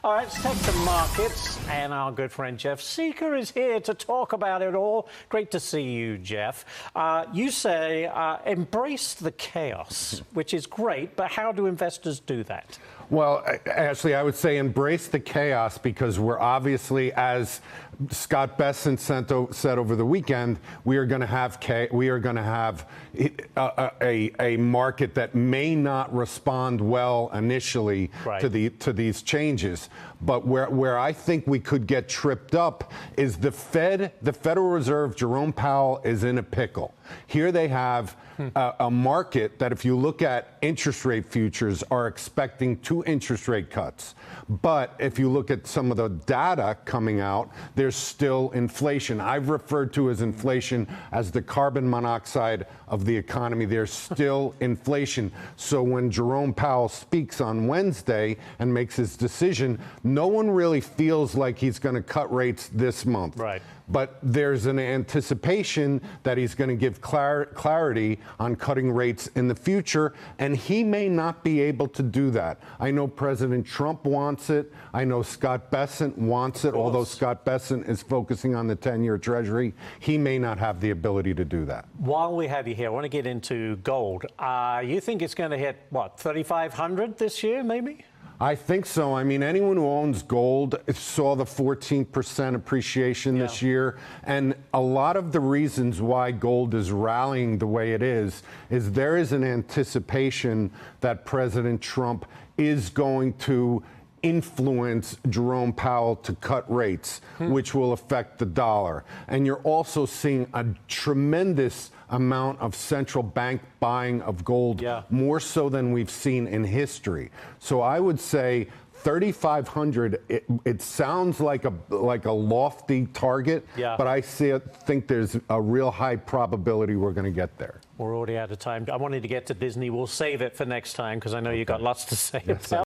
All right, let's take the markets, and our good friend Jeff Sica is here to talk about it all. Great to see you, Jeff. You say embrace the chaos, which is great, but how do investors do that? Well, Ashley, I would say embrace the chaos because we're obviously, as Scott Bessent said over the weekend, we are going to have a market that may not respond well initially to these changes. But where I think we could get tripped up is the Federal Reserve, Jerome Powell, is in a pickle. Here they have a market that, if you look at interest rate futures, are expecting 2 interest rate cuts. But if you look at some of the data coming out, there's still inflation. I've referred to as inflation as the carbon monoxide of the economy. There's still inflation. So when Jerome Powell speaks on Wednesday and makes his decision, no one really feels like he's going to cut rates this month. Right. But there's an anticipation that he's going to give clarity on cutting rates in the future, and he may not be able to do that. I know President Trump wants it. I know Scott Bessent wants it, although Scott Bessent is focusing on the 10-year Treasury. He may not have the ability to do that. While we have you here, I want to get into gold. You think it's going to hit, what, 3,500 this year, maybe? I think so. I mean, anyone who owns gold saw the 14% appreciation this year. And a lot of the reasons why gold is rallying the way it is there is an anticipation that President Trump is going to influence Jerome Powell to cut rates, which will affect the dollar. And you're also seeing a tremendous amount of central bank buying of gold, more so than we've seen in history. So I would say 3,500. It sounds like a lofty target, but I think there's a real high probability we're going to get there. We're already out of time. I wanted to get to Disney. We'll save it for next time because I know you've got lots to say about